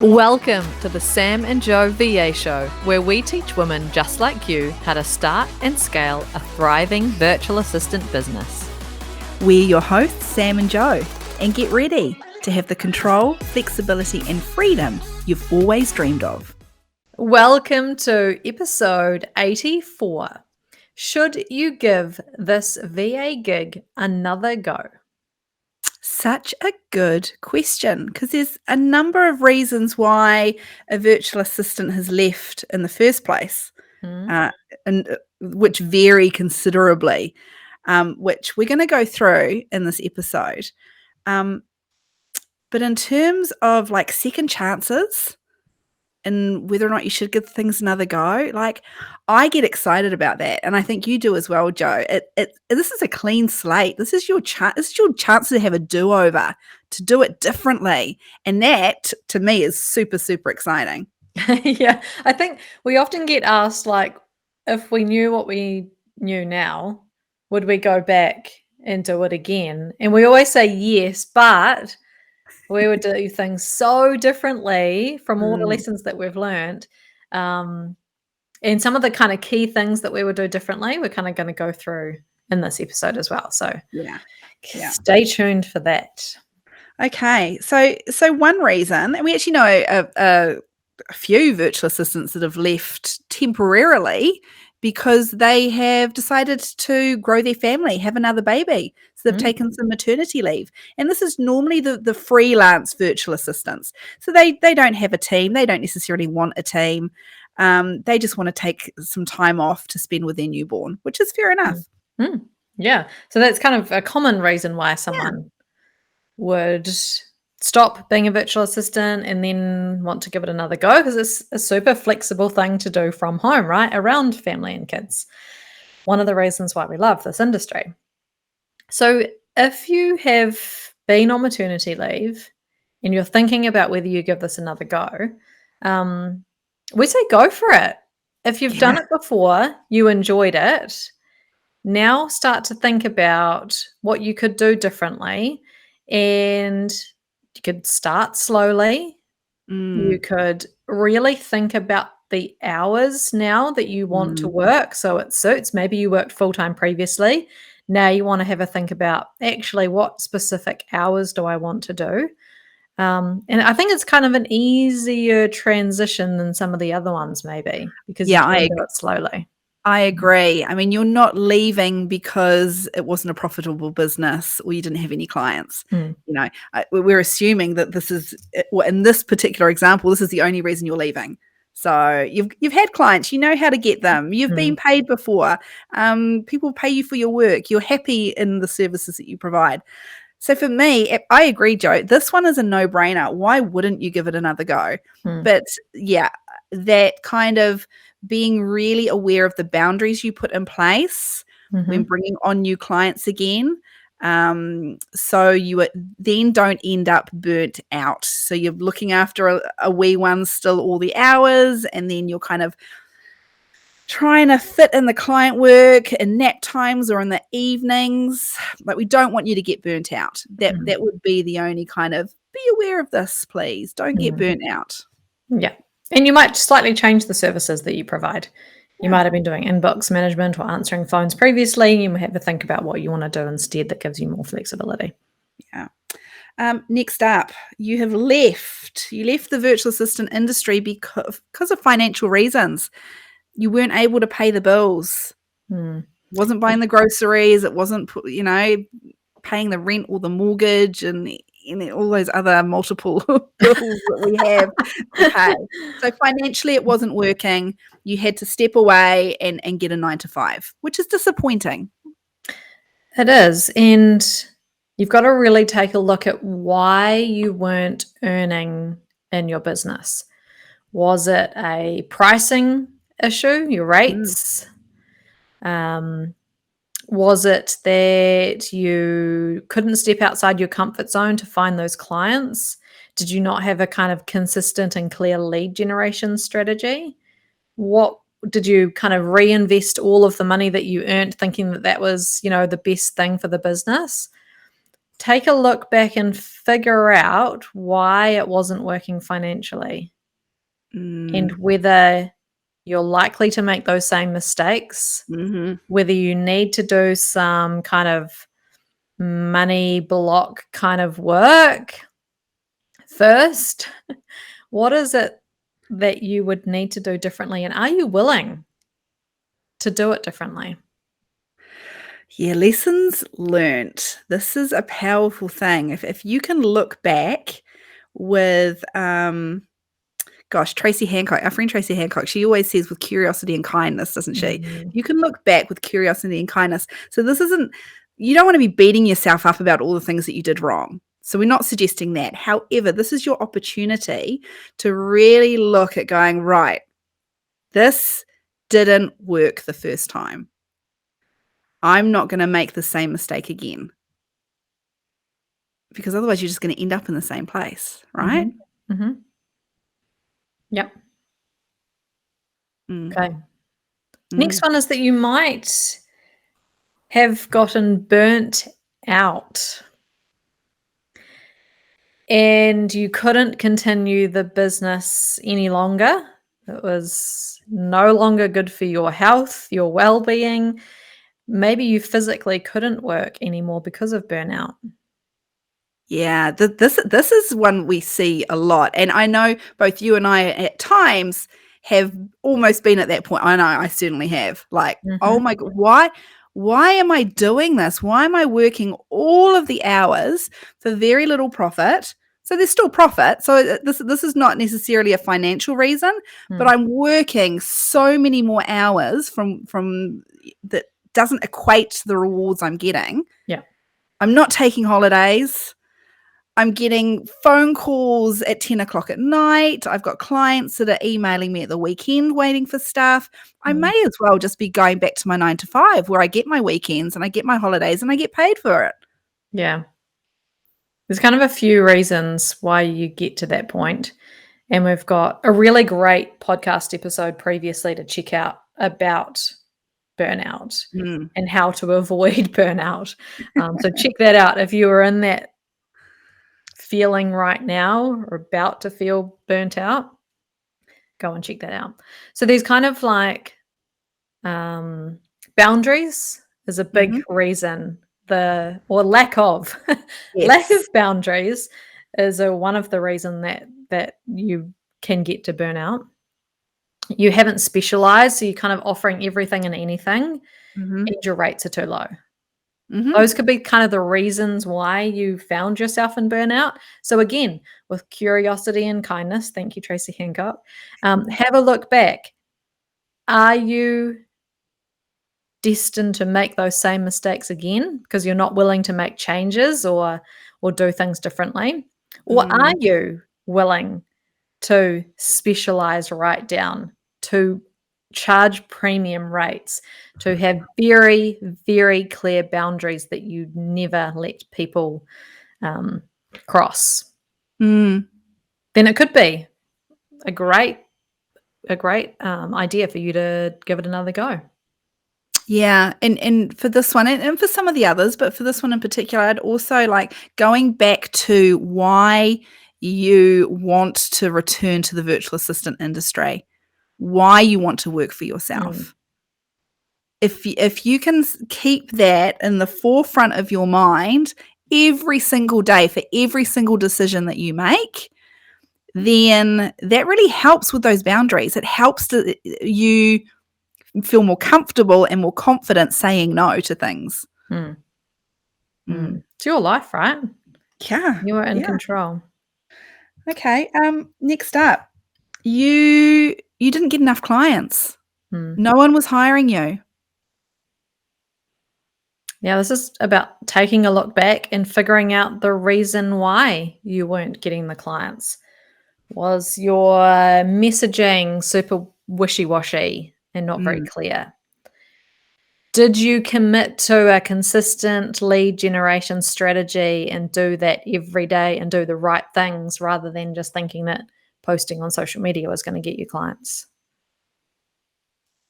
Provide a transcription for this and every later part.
Welcome to the Sam and Joe VA Show, where we teach women just like you how to start and scale a thriving virtual assistant business. We're your hosts, Sam and Joe, and get ready to have the control, flexibility, and freedom you've always dreamed of. Welcome to episode 84. Should you give this VA gig another go? Such a good question, because there's a number of reasons why a virtual assistant has left in the first place, which vary considerably, which we're going to go through in this episode. But in terms of like second chances and whether or not you should give things another go, like I get excited about that, and I think you do as well, Joe. This is a clean slate. This is your chance. This is your chance to have a do-over, to do it differently, and that to me is super, super exciting. Yeah, I think we often get asked, like, if we knew what we knew now, would we go back and do it again? And we always say yes, but we would do things so differently from all the lessons that we've learned. And some of the kind of key things that we would do differently, we're kind of going to go through in this episode as well. So Yeah. Stay tuned for that. Okay, so one reason, and we actually know a few virtual assistants that have left temporarily because they have decided to grow their family, have another baby. So they've taken some maternity leave. And this is normally the freelance virtual assistants. So they don't have a team. They don't necessarily want a team. They just want to take some time off to spend with their newborn, which is fair enough. Yeah. So that's kind of a common reason why someone would stop being a virtual assistant and then want to give it another go, because it's a super flexible thing to do from home, right? Around family and kids. One of the reasons why we love this industry. So if you have been on maternity leave and you're thinking about whether you give this another go, we say go for it. If you've done it before, you enjoyed it, now start to think about what you could do differently. And you could start slowly. You could really think about the hours now that you want to work, so it suits. Maybe you worked full-time previously. Now you want to have a think about actually what specific hours do I want to do. And I think it's kind of an easier transition than some of the other ones, maybe, because you can do it slowly. I agree. I mean, you're not leaving because it wasn't a profitable business or you didn't have any clients. You know, we're assuming that this is, in this particular example, this is the only reason you're leaving. So you've had clients, you know how to get them. You've been paid before. People pay you for your work. You're happy in the services that you provide. So for me, I agree, Joe. This one is a no-brainer. Why wouldn't you give it another go? But yeah, that kind of being really aware of the boundaries you put in place when bringing on new clients again, so you then don't end up burnt out. So you're looking after a wee one still all the hours, and then you're kind of trying to fit in the client work in nap times or in the evenings. Like, we don't want you to get burnt out. That would be the only kind of, be aware of this, please. Don't get burnt out. Yeah. And you might slightly change the services that you provide. You might have been doing inbox management or answering phones previously. You might have to think about what you want to do instead that gives you more flexibility. Yeah. Next up, you left the virtual assistant industry because of financial reasons. You weren't able to pay the bills. Wasn't buying the groceries. It wasn't, paying the rent or the mortgage and all those other multiple bills that we have to pay. So financially, it wasn't working. You had to step away and get a 9-to-5, which is disappointing. It is. And you've got to really take a look at why you weren't earning in your business. Was it a pricing issue, your rates? Was it that you couldn't step outside your comfort zone to find those clients? Did you not have a kind of consistent and clear lead generation strategy? What did you kind of reinvest all of the money that you earned thinking that was, the best thing for the business? take a look back and figure out why it wasn't working financially and Mm. whether you're likely to make those same mistakes, Mhm. whether you need to do some kind of money block kind of work first. What is it that you would need to do differently? And are you willing to do it differently? Yeah, lessons learnt. This is a powerful thing. If you can look back with, gosh, Tracy Hancock, our friend Tracy Hancock, she always says with curiosity and kindness, doesn't she? Mm, You can look back with curiosity and kindness. So this isn't, you don't want to be beating yourself up about all the things that you did wrong. So we're not suggesting that. However, this is your opportunity to really look at going, right, this didn't work the first time. I'm not going to make the same mistake again because otherwise you're just going to end up in the same place, right? mhm, mhm. Yep. Mm, Okay. mm. Next one is that you might have gotten burnt out and you couldn't continue the business any longer. It was no longer good for your health, your well-being. Maybe you physically couldn't work anymore because of burnout. Yeah, this is one we see a lot, and I know both you and I at times have almost been at that point. I know I certainly have. Like, oh Mhm, my god, why am I doing this? Why am I working all of the hours for very little profit? So there's still profit. So this is not necessarily a financial reason, but mm, I'm working so many more hours from that doesn't equate to the rewards I'm getting. yeah, I'm not taking holidays. I'm getting phone calls at 10 o'clock at night. I've got clients that are emailing me at the weekend waiting for stuff. I mm, may as well just be going back to my 9 to 5 where I get my weekends and I get my holidays and I get paid for it. yeah. There's kind of a few reasons why you get to that point, and we've got a really great podcast episode previously to check out about burnout Mm. and how to avoid burnout. So check that out if you are in that feeling right now or about to feel burnt out, go and check that out. So there's kind of like um, boundaries is a big Mhm. reason or lack of lack of Yes. boundaries is one of the reason that you can get to burnout. You haven't specialized, so you're kind of offering everything and anything, Mhm. and your rates are too low. Mhm. Those could be kind of the reasons why you found yourself in burnout. So again, with curiosity and kindness, thank you, Tracy Hancock. Have a look back. Are you destined to make those same mistakes again because you're not willing to make changes or do things differently? Or are Mm. you willing to specialize right down, to charge premium rates, to have very, very clear boundaries that you never let people um, cross? Mm. Then it could be a great idea for you to give it another go. Yeah, and for this one and for some of the others, but for this one in particular, I'd also like going back to why you want to return to the virtual assistant industry, why you want to work for Mm, yourself. If you can keep that in the forefront of your mind every single day for every single decision that you make, then that really helps with those boundaries. It helps you feel more comfortable and more confident saying no to things. mm, Mm. It's your life, right? Yeah, You are in yeah. control. Okay, next up, you didn't get enough clients. Mm. No one was hiring you. Yeah, this is about taking a look back and figuring out the reason why you weren't getting the clients. Was your messaging super wishy-washy and not very Mm, clear? Did you commit to a consistent lead generation strategy and do that every day and do the right things rather than just thinking that posting on social media was going to get you clients?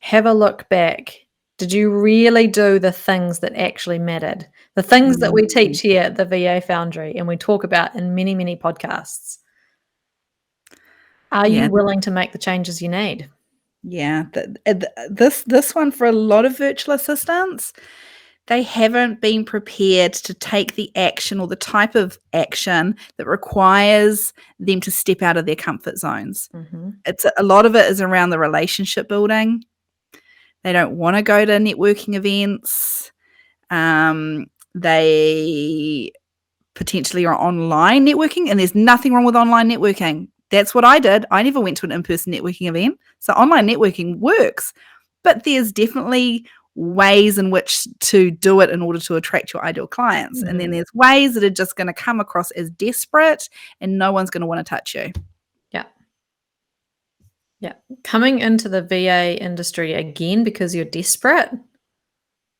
Have a look back Did you really do the things that actually mattered? The things that we teach here at the VA Foundry and we talk about in many, many podcasts. Are Yeah, you willing to make the changes you need? yeah. This one for a lot of virtual assistants, they haven't been prepared to take the action or the type of action that requires them to step out of their comfort zones. Mhm. It's a lot of it is around the relationship building. They don't wanna go to networking events. They potentially are online networking, and there's nothing wrong with online networking. That's what I did. I never went to an in-person networking event. So online networking works, but there's definitely ways in which to do it in order to attract your ideal clients. And then Mhm. there's ways that are just going to come across as desperate and no one's going to want to touch you. Yeah. Yeah. Coming into the VA industry again because you're desperate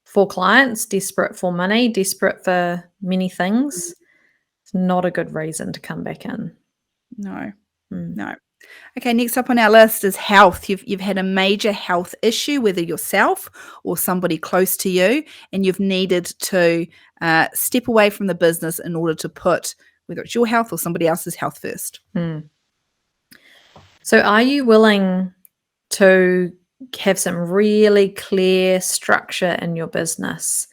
for clients, desperate for money, desperate for many things, it's not a good reason to come back in. No, Mm. no. Okay, next up on our list is health. You've had a major health issue, whether yourself or somebody close to you, and you've needed to step away from the business in order to put whether it's your health or somebody else's health first. Mm. So are you willing to have some really clear structure in your business?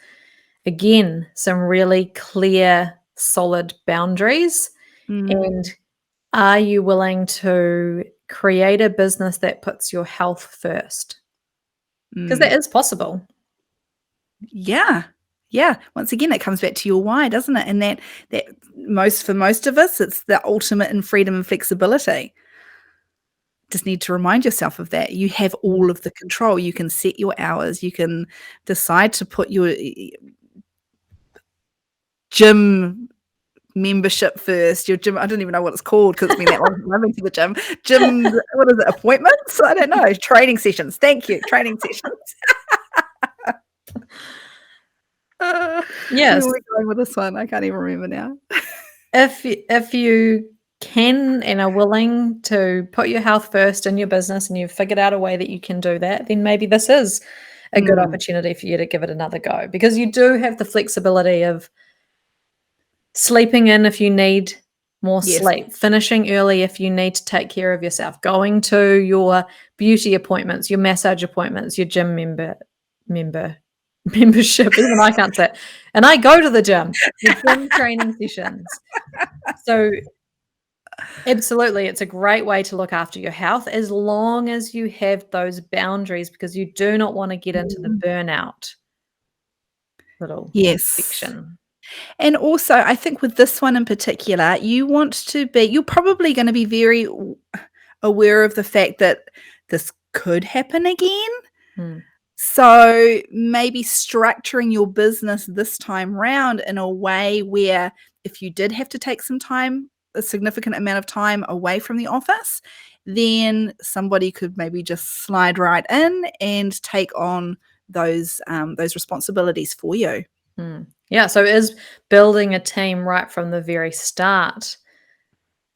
Again, some really clear, solid boundaries. Mm, And are you willing to create a business that puts your health first? Because that mm. is possible. Yeah. Yeah. Once again, it comes back to your why, doesn't it? And that for most of us, it's the ultimate in freedom and flexibility. Just need to remind yourself of that. You have all of the control. You can set your hours. You can decide to put your gym membership first. Your gym, I don't even know what it's called because it's been that long since I've been to the gym. Gym, what is it? Appointments? I don't know. Training sessions. Thank you. Training sessions. Where Yes. are we going with this one? I can't even remember now. If you can and are willing to put your health first in your business and you've figured out a way that you can do that, then maybe this is a good Mm, opportunity for you to give it another go because you do have the flexibility of sleeping in if you need more yes. sleep, finishing early if you need to take care of yourself, going to your beauty appointments, your massage appointments, your gym member membership. Even I can't say it. And I go to the gym, the gym training sessions. So absolutely, it's a great way to look after your health as long as you have those boundaries because you do not want to get into the Mm, burnout little yes. section. And also, I think with this one in particular, you're probably gonna be very aware of the fact that this could happen again. Mm, So, maybe structuring your business this time round in a way where if you did have to take some time, a significant amount of time away from the office, then somebody could maybe just slide right in and take on those responsibilities for you. mm. Yeah, so is building a team right from the very start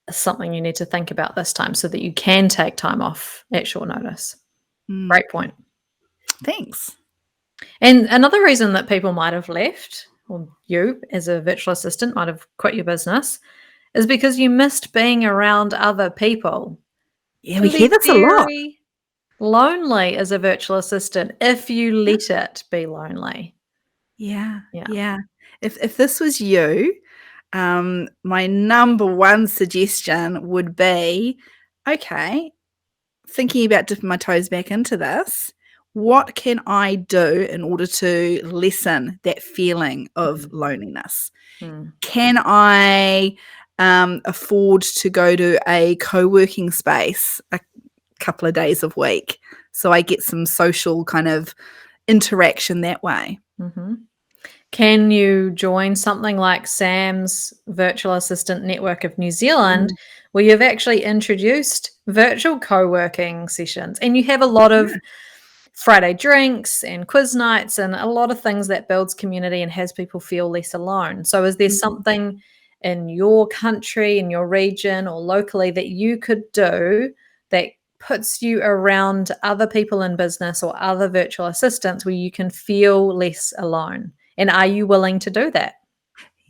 something you need to think about this time so that you can take time off at short notice? Mm, Great point. thanks. And another reason that people might have left, or you as a virtual assistant might have quit your business, is because you missed being around other people. Yeah, we Can hear be this a lot. very lonely as a virtual assistant if you Yeah. let it be lonely. Yeah, Yeah. yeah. If this was you, my number one suggestion would be, okay, thinking about dipping my toes back into this, what can I do in order to lessen that feeling of Mm, loneliness? mm, Can I afford to go to a co-working space a couple of days a week so I get some social kind of interaction that way? mhm. Can you join something like Sam's Virtual Assistant Network of New Zealand, Mm, where you've actually introduced virtual co-working sessions and you have a lot of yeah. Friday drinks and quiz nights and a lot of things that builds community and has people feel less alone. So is there Mhm. something in your country, in your region or locally that you could do that puts you around other people in business or other virtual assistants where you can feel less alone. And are you willing to do that?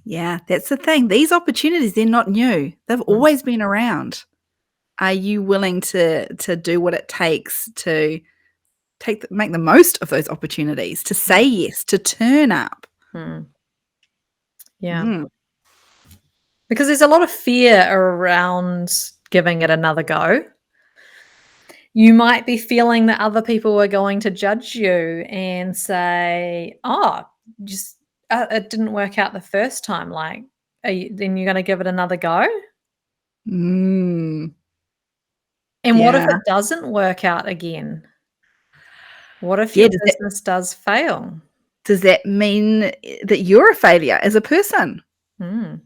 Yeah, that's the thing. These opportunities, they're not new. They've Mm, always been around. Are you willing to do what it takes to make the most of those opportunities, to say yes, to turn up? mm. Yeah. Mm. Because there's a lot of fear around giving it another go. You might be feeling that other people are going to judge you and say, "Oh, just it didn't work out the first time. Like, then you're going to give it another go." Mm. And what if Yeah. it doesn't work out again? What if Yeah, your business does fail? does that mean that you're a failure as a person? Mm,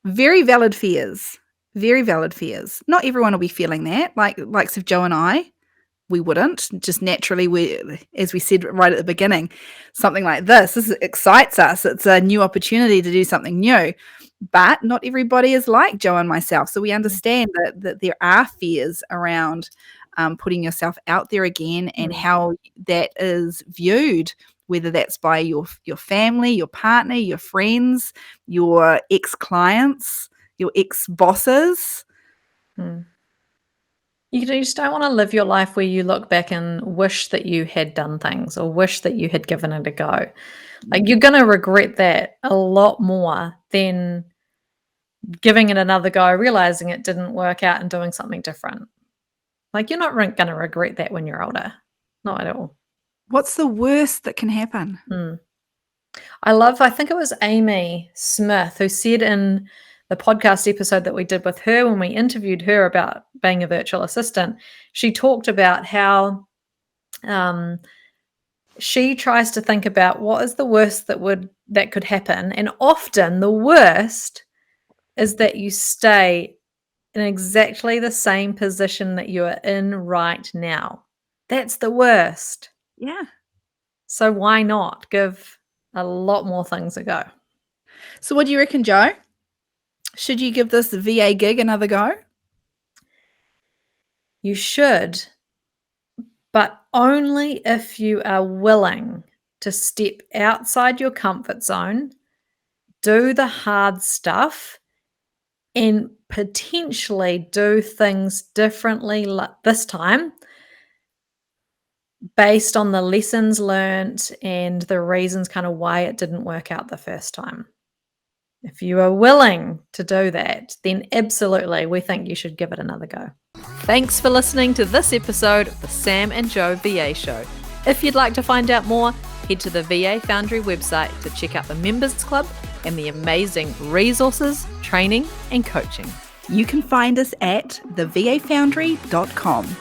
Very valid fears. Very valid fears. Not everyone will be feeling that, likes of Joe and I. We wouldn't. Just naturally, as we said right at the beginning, something like this excites us. It's a new opportunity to do something new. But not everybody is like Joe and myself. So we understand that there are fears around putting yourself out there again and mm, how that is viewed, whether that's by your family, your partner, your friends, your ex-clients, your ex-bosses. mm. You just don't want to live your life where you look back and wish that you had done things or wish that you had given it a go. Like, you're going to regret that a lot more than giving it another go, realizing it didn't work out and doing something different. Like, you're not going to regret that when you're older. Not at all. What's the worst that can happen? Mm. I think it was Amy Smith who said in the podcast episode that we did with her when we interviewed her about being a virtual assistant, she talked about how um, she tries to think about what is the worst that could happen, and often the worst is that you stay in exactly the same position that you are in right now. That's the worst. Yeah. So why not give a lot more things a go? So what do you reckon, Joe? Should you give this VA gig another go? You should, but only if you are willing to step outside your comfort zone, do the hard stuff, and potentially do things differently this time based on the lessons learnt and the reasons kind of why it didn't work out the first time. If you are willing to do that, then absolutely, we think you should give it another go. Thanks for listening to this episode of the Sam and Joe VA Show. If you'd like to find out more, head to the VA Foundry website to check out the Members Club and the amazing resources, training, and coaching. You can find us at thevafoundry.com.